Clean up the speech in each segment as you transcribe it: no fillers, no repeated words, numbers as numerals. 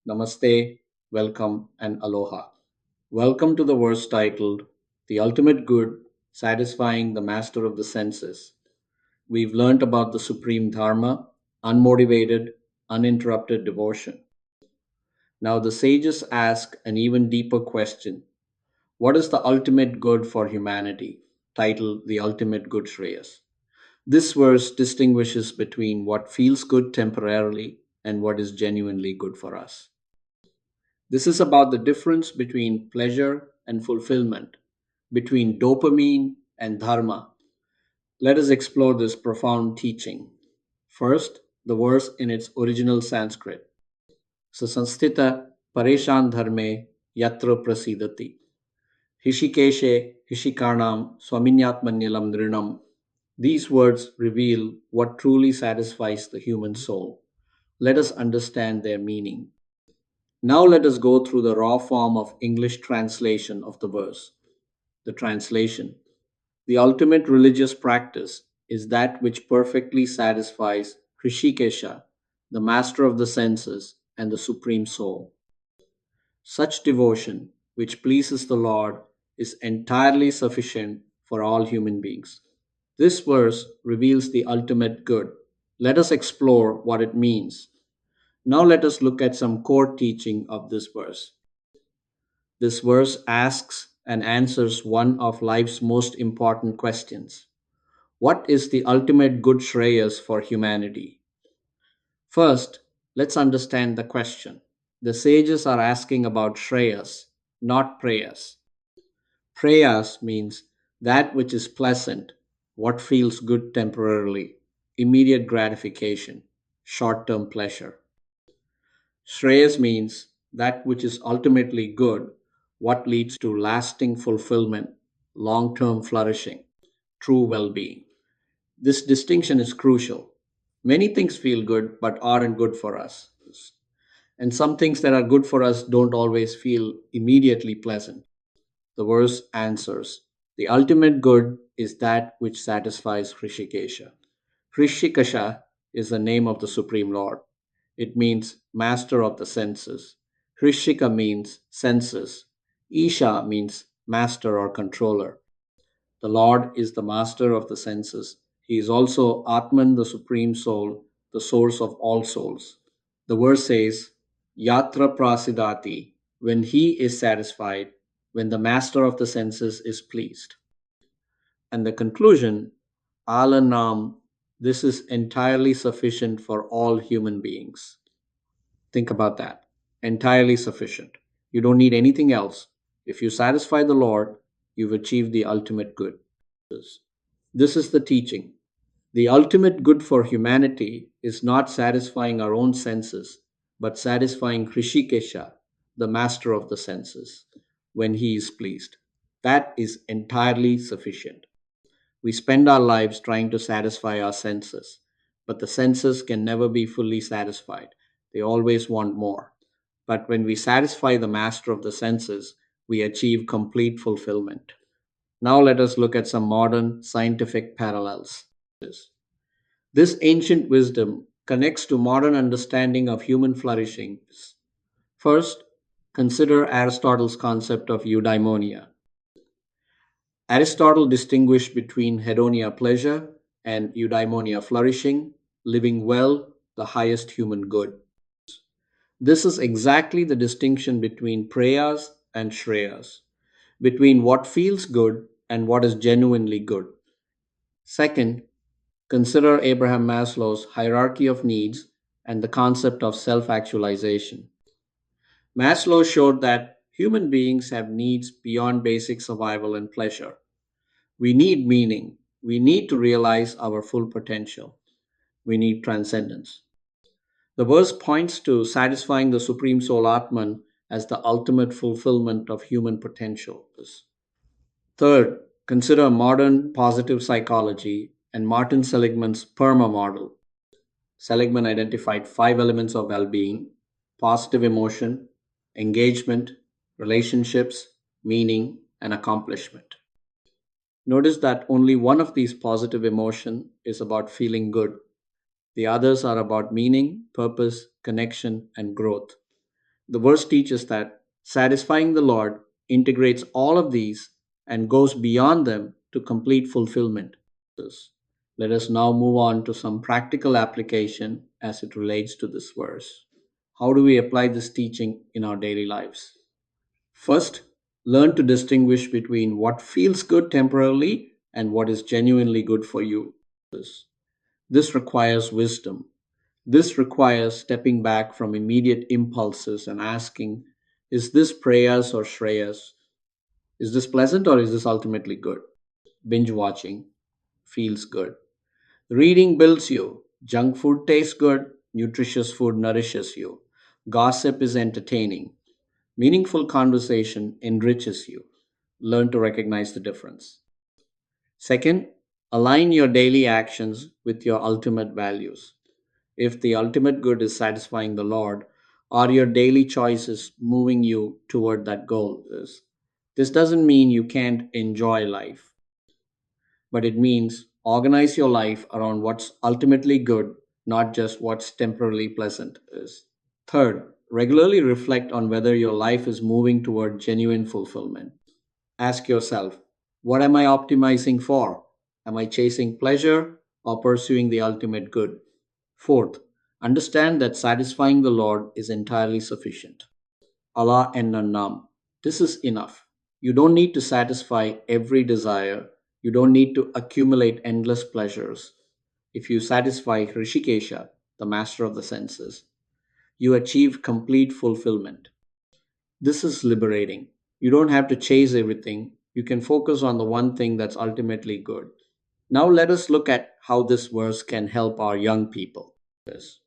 Namaste, welcome, and aloha. Welcome to the verse titled The Ultimate Good Satisfying the Master of the Senses. We've learnt about the Supreme Dharma, unmotivated, uninterrupted devotion. Now, the sages ask an even deeper question: what is the ultimate good for humanity? Titled The Ultimate Good Shreyas. This verse distinguishes between what feels good temporarily and what is genuinely good for us. This is about the difference between pleasure and fulfillment, between dopamine and dharma. Let us explore this profound teaching. First, the verse in its original Sanskrit. Sasanstita pareshan dharme yatra prasidati. Hishikeshe hishikarnam swaminyatmanyalam nrinam. These words reveal what truly satisfies the human soul. Let us understand their meaning. Now let us go through the raw form of English translation of the verse. The translation: the ultimate religious practice is that which perfectly satisfies Hrishikesha, the master of the senses and the supreme soul. Such devotion, which pleases the Lord, is entirely sufficient for all human beings. This verse reveals the ultimate good. Let us explore what it means. Now let us look at some core teaching of this verse. This verse asks and answers one of life's most important questions. What is the ultimate good Shreyas for humanity? First, let's understand the question. The sages are asking about Shreyas, not prayas. Prayas means that which is pleasant, what feels good temporarily, immediate gratification, short term pleasure. Shreyas means that which is ultimately good, what leads to lasting fulfillment, long term flourishing, true well being. This distinction is crucial. Many things feel good but aren't good for us. And some things that are good for us don't always feel immediately pleasant. The verse answers: the ultimate good is that which satisfies Hrishikesha. Hrishikesha is the name of the Supreme Lord. It means master of the senses. Hrishika means senses. Isha means master or controller. The Lord is the master of the senses. He is also Atman, the supreme soul, the source of all souls. The verse says, Yatra prasidati, when he is satisfied, when the master of the senses is pleased. And the conclusion, Alanam, this is entirely sufficient for all human beings. Think about that. Entirely sufficient. You don't need anything else. If you satisfy the Lord, you've achieved the ultimate good. This is the teaching. The ultimate good for humanity is not satisfying our own senses, but satisfying Hrishikesha, the master of the senses, when he is pleased. That is entirely sufficient. We spend our lives trying to satisfy our senses, but the senses can never be fully satisfied. They always want more. But when we satisfy the master of the senses, we achieve complete fulfillment. Now let us look at some modern scientific parallels. This ancient wisdom connects to modern understanding of human flourishing. First, consider Aristotle's concept of eudaimonia. Aristotle distinguished between hedonia pleasure and eudaimonia flourishing, living well, the highest human good. This is exactly the distinction between prayas and shreyas, between what feels good and what is genuinely good. Second, consider Abraham Maslow's hierarchy of needs and the concept of self actualization. Maslow showed that human beings have needs beyond basic survival and pleasure. We need meaning. We need to realize our full potential. We need transcendence. The verse points to satisfying the Supreme Soul Atman as the ultimate fulfillment of human potential. Third, consider modern positive psychology and Martin Seligman's PERMA model. Seligman identified five elements of well being: positive emotion, engagement, relationships, meaning, and accomplishment. Notice that only one of these positive emotion is about feeling good. The others are about meaning, purpose, connection, and growth. The verse teaches that satisfying the Lord integrates all of these and goes beyond them to complete fulfillment. Let us now move on to some practical application as it relates to this verse. How do we apply this teaching in our daily lives? First, learn to distinguish between what feels good temporarily and what is genuinely good for you. This requires wisdom. This requires stepping back from immediate impulses and asking, is this prayas or Shreyas? Is this pleasant or is this ultimately good? Binge watching feels good. Reading builds you. Junk food tastes good. Nutritious food nourishes you. Gossip is entertaining. Meaningful conversation enriches you. Learn to recognize the difference. Second, align your daily actions with your ultimate values. If the ultimate good is satisfying the Lord, are your daily choices moving you toward that goal? This doesn't mean you can't enjoy life, but it means organize your life around what's ultimately good, not just what's temporarily pleasant is. Third, regularly reflect on whether your life is moving toward genuine fulfillment. Ask yourself, what am I optimizing for? Am I chasing pleasure or pursuing the ultimate good? Fourth, understand that satisfying the Lord is entirely sufficient. Allah and Nam. This is enough. You don't need to satisfy every desire. You don't need to accumulate endless pleasures. If you satisfy Hrishikesha, the master of the senses, you achieve complete fulfillment. This is liberating. You don't have to chase everything. You can focus on the one thing that's ultimately good. Now let us look at how this verse can help our young people. Yes.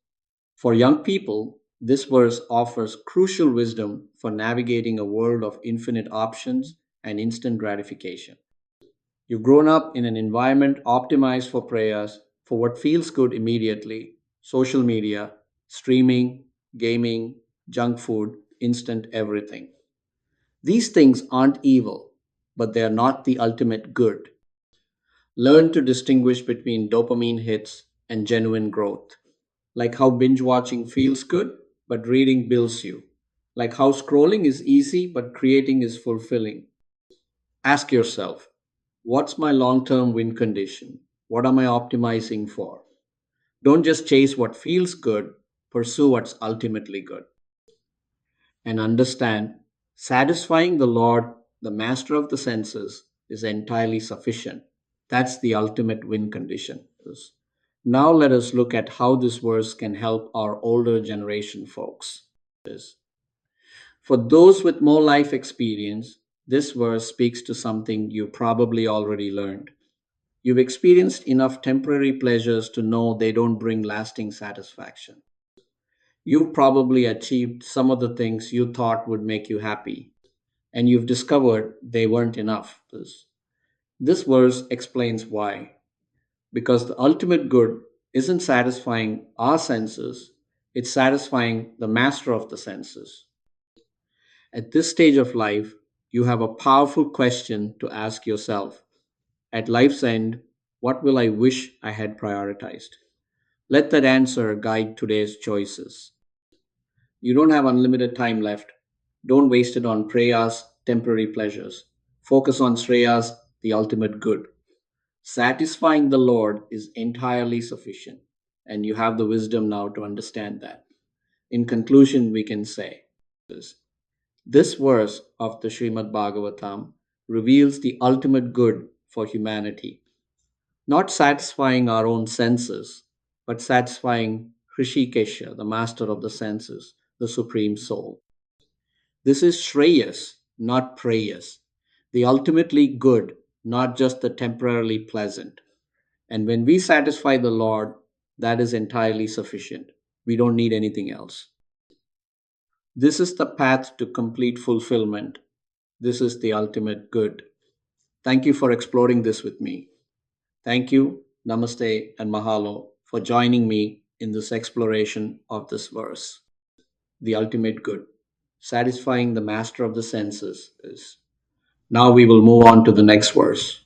For young people, this verse offers crucial wisdom for navigating a world of infinite options and instant gratification. You've grown up in an environment optimized for prayers, for what feels good immediately: social media, streaming, gaming, junk food, instant everything. These things aren't evil, but they are not the ultimate good. Learn to distinguish between dopamine hits and genuine growth. Like how binge watching feels good, but reading builds you. Like how scrolling is easy, but creating is fulfilling. Ask yourself, what's my long term win condition? What am I optimizing for? Don't just chase what feels good, pursue what's ultimately good. And understand, satisfying the Lord, the master of the senses, is entirely sufficient. That's the ultimate win condition. Now let us look at how this verse can help our older generation folks. For those with more life experience, this verse speaks to something you probably already learned. You've experienced enough temporary pleasures to know they don't bring lasting satisfaction. You've probably achieved some of the things you thought would make you happy, and you've discovered they weren't enough. This verse explains why. Because the ultimate good isn't satisfying our senses, it's satisfying the master of the senses. At this stage of life, you have a powerful question to ask yourself. At life's end, what will I wish I had prioritized? Let that answer guide today's choices. You don't have unlimited time left. Don't waste it on prayas, temporary pleasures. Focus on Shreyas, the ultimate good. Satisfying the Lord is entirely sufficient, and you have the wisdom now to understand that. In conclusion, we can say this verse of the Srimad Bhagavatam reveals the ultimate good for humanity, not satisfying our own senses, but satisfying Hrishikesha, the master of the senses, the supreme soul. This is Shreyas, not prayas, the ultimately good, not just the temporarily pleasant. And when we satisfy the Lord, that is entirely sufficient. We don't need anything else. This is the path to complete fulfillment. This is the ultimate good. Thank you for exploring this with me. Thank you, Namaste, and Mahalo for joining me in this exploration of this verse. The ultimate good, satisfying the master of the senses is. Now we will move on to the next verse.